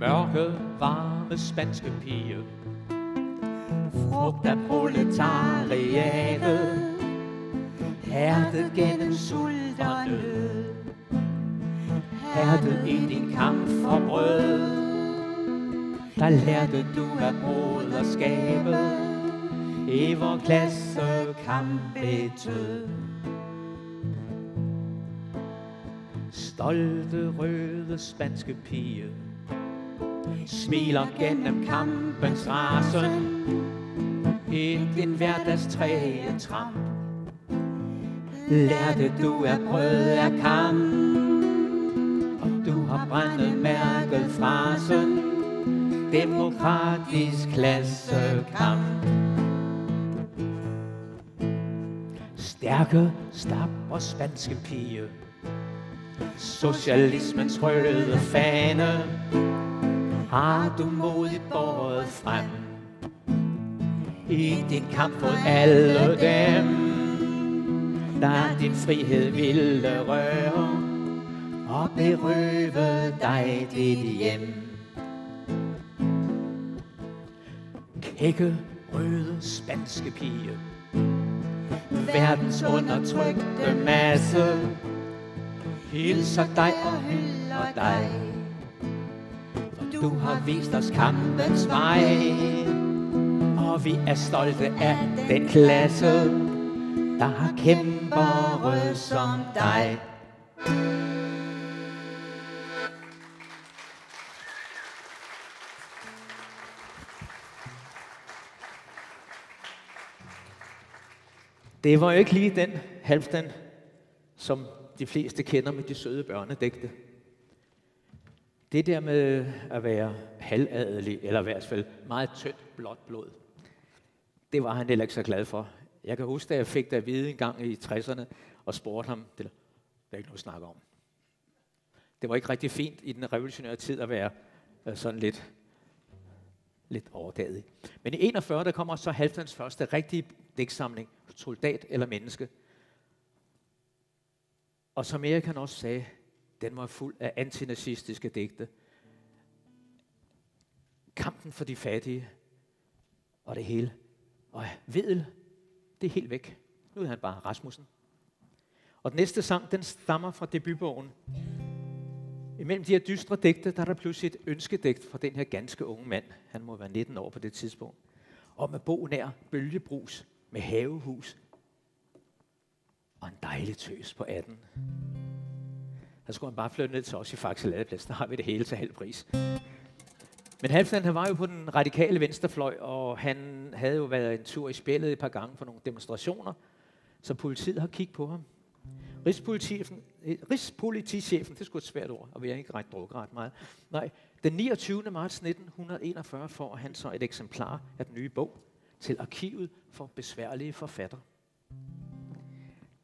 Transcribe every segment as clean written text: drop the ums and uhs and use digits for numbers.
mørke, varme spanske pige, frugt af proletariatet, hærdet gennem sult og nød, hærdet i din kamp for brød. Der lærte du af broderskabet, i vor klassekamp betød. Stolte røde spanske pige smiler gennem kampens rasen, i din hverdags træge tramp. Lærte du af brød af kamp, og du har brændet mærket frasen, demokratisk klassekamp. Stærke, stapper spanske pige, socialismens røde fane, har du modigt båret frem i din kamp mod alle dem, der din frihed ville røre og berøve dig dit hjem. Kække, røde, spanske pige, verdens undertrykte masse, hilser dig og hylder dig, for du har vist os kampens vej, og vi er stolte af den klasse, der har kæmpere som dig. Det var jo ikke lige den Halfdan, som de fleste kender med de søde børnedigte. Det der med at være halvadelig, eller i hvert fald meget tyndt blåt blod, det var han heller ikke så glad for. Jeg kan huske, da jeg fik det at vide en gang i 60'erne, og spurgte ham, det er ikke noget at snakke om. Det var ikke rigtig fint i den revolutionære tid at være sådan lidt overdaget. Men i 41, der kommer så Halfdans første rigtige digtsamling, Soldat eller Menneske. Og som Erik også sagde, den var fuld af antinazistiske digte. Kampen for de fattige og det hele. Og Vedel, det er helt væk. Nu er han bare Rasmussen. Og den næste sang, den stammer fra debutbogen. Imellem de her dystre digte, der er der pludselig et ønskedigt fra den her ganske unge mand. Han må være 19 år på det tidspunkt. Om at bo nær bølgebrus med havehus og en dejlig tøs på 18. Der skulle han bare flytte ned til os i Faxe Ladeplads. Der har vi det hele til halv pris. Men Halfdan, han var jo på den radikale venstrefløj, og han havde jo været en tur i spjældet et par gange for nogle demonstrationer, så politiet har kigget på ham. Rigspolitichefen, det er sgu et svært ord, og vi har ikke drukket ret meget. Nej, den 29. marts 1941 får han så et eksemplar af den nye bog til arkivet for besværlige forfattere.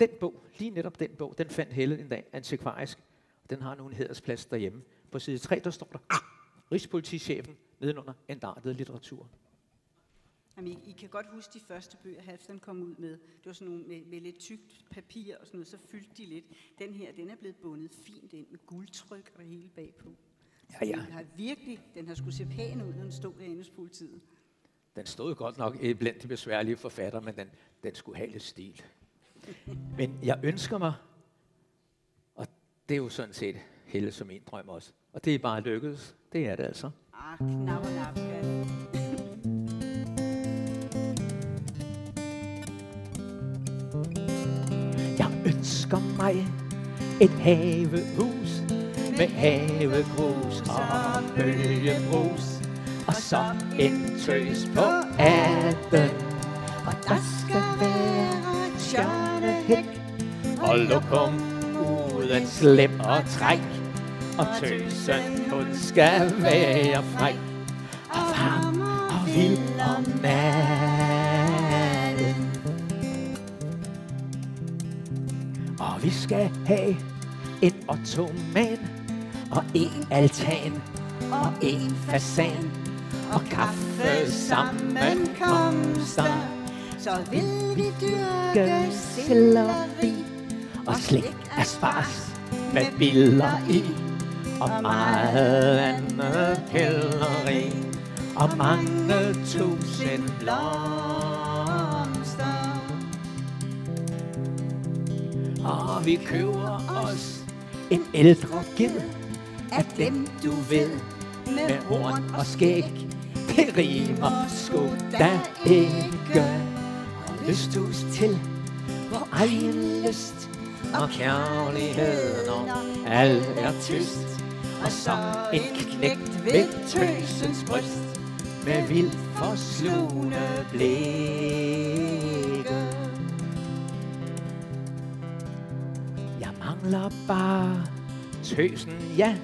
Den bog, lige netop den bog, den fandt Helle en dag antikvarisk, og den har nu en hædersplads derhjemme. På side 3, der står der Rigspolitichefen nedenunder endartet litteratur. Jamen, I kan godt huske de første bøger, Halfdan kom ud med. Det var sådan nogle med lidt tykt papir og sådan noget, så fyldte de lidt. Den her, den er blevet bundet fint ind med guldtryk og det hele bagpå. Ja. Den har sgu se pæn ud, når den stod derinde hos politiet. Den stod godt nok blandt de besværlige forfattere, men den skulle have lidt stil. Men jeg ønsker mig, og det er jo sådan set Helle som en drøm også, og det er bare lykkedes. Det er det altså. Knap og nap, skat. Jeg ønsker mig et havehus med havegrus og bølgebrus, og så en tøs på 18. Og der skal være tjørnehæk og lokum uden slip og træk, og tøsen hun skal være fræk og varm og vild om natten. Og vi skal have en ottoman og en altan og en fasan og kaffe sammenkomster. Så vil vi dyrke selleri og slik af spars med billeder i, og meget andet kælderi, og mange tusind blomster. Og vi køber os en ældre ged af dem du ved, med horn og skæg. Det rimer sgu da ikke. Og lysthus til vor egen lyst, og kærlighed, når alt er tyst. Og så en knægt ved tøsens bryst, med vildt forslugende blikke. Jeg mangler bare tøsen, ja,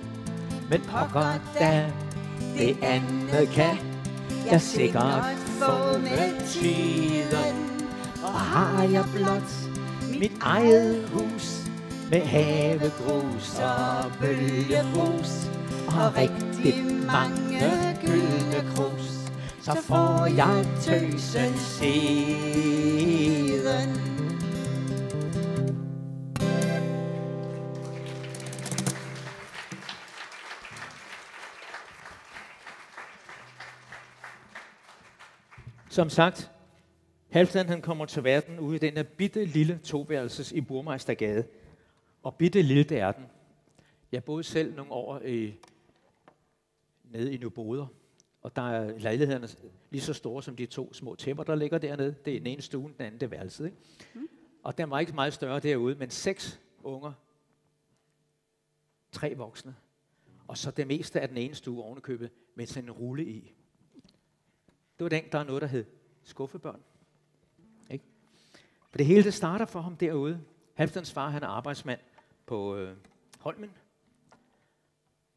men pokker da det andet kan jeg sikkert få med tiden. Og har jeg blot mit eget hus med havegrus og bølgebrus og rigtig mange gyldne krus, så får jeg tøsen siden. Som sagt, Halfdan han kommer til verden ude i den her bitte lille toværelses i Burmeistergade. Og bitte lille det er den. Jeg boede selv nogle år nede i Nyboder, og der er lejlighederne lige så store som de to små tæpper, der ligger dernede. Det er den ene stue, den anden det værelse. Ikke? Og den var ikke meget større derude, men 6 unger, 3 voksne, og så det meste af den ene stue ovenikøbet med sådan en rulle i. Det var den, der er noget, der hed skuffebørn. Ikke? For det hele det starter for ham derude. Halfdans far, han er arbejdsmand på Holmen,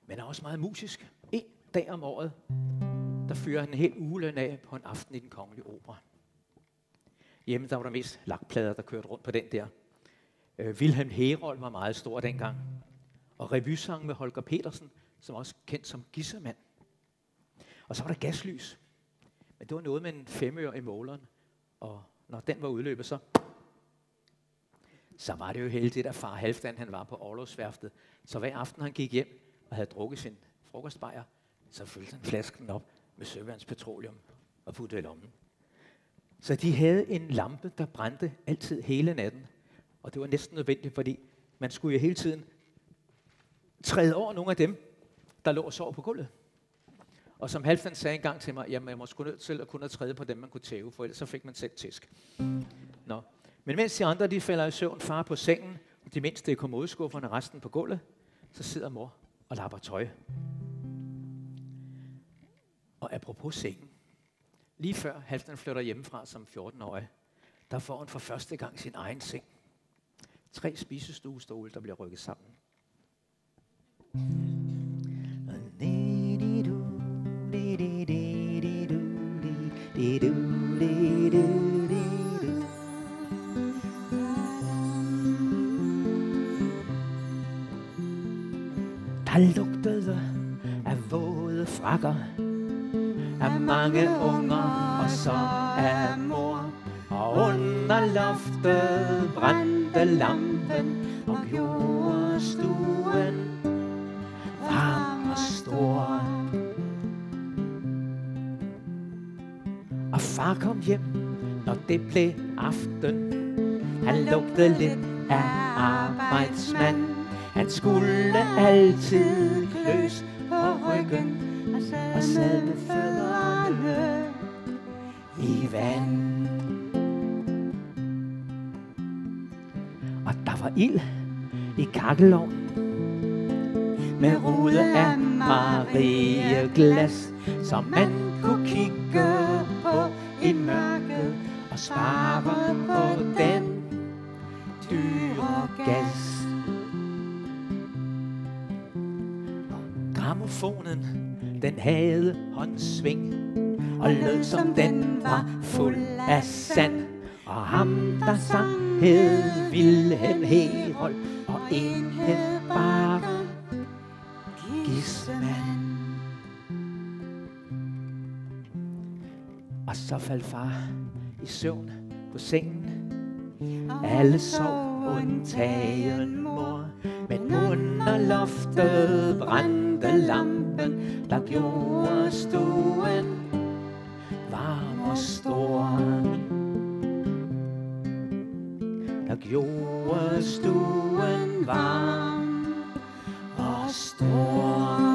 men er også meget musisk. En dag om året, der fyrer han en hel ugeløn af på en aften i den kongelige opera. Hjemme der var der mest lakplader, der kørte rundt på den der. Wilhelm Herold var meget stor dengang. Og revysang med Holger Petersen, som også kendt som Gissermand. Og så var der gaslys. Men det var noget med en 5 øre i måleren. Og når den var udløbet, så var det jo heldigt, at far Halfdan han var på orlogsværftet. Så hver aften han gik hjem og havde drukket sin frokostbajer, så fyldte han flasken op med søvandspetroleum og puttede i lommen. Så de havde en lampe, der brændte altid hele natten. Og det var næsten nødvendigt, fordi man skulle jo hele tiden træde over nogle af dem, der lå og sov på gulvet. Og som Halfdan sagde engang til mig, jamen jeg må sgu nødt til at kunne træde på dem, man kunne tæve, for ellers så fik man selv tæsk. Nå. Men mens de andre de falder i søvn, far på sengen, og de mindste i kommodeskufferne, resten på gulvet, så sidder mor og lapper tøj. Og apropos sengen, lige før Halfdan flytter hjemmefra som 14-årig, der får han for første gang sin egen seng. 3 spisestuestole, der bliver rykket sammen. Der lugtede af våde frakker, af mange unger og så af mor. Og under loftet brændte lampen og gjorde stuen varm og stor. Og far kom hjem, når det blev aften. Han lugtede lidt af arbejdsmand. Han skulle altid kløs på ryggen og sad med fødderne i vand. Og der var ild i kakkelovnen med rude af marieglas, som man kunne kigge på i mørket og spare på den dyre gas. Grammofonen, den havde håndsving og lød som den var fuld af sand. Og ham der sang hed Wilhelm Herold, og en hed bare Gissermand. Og så faldt far i søvn på sengen. Alle sov undtagen mor. Men under loftet brændte lampen, der gjorde stuen varm og stor. Der gjorde stuen varm og stor.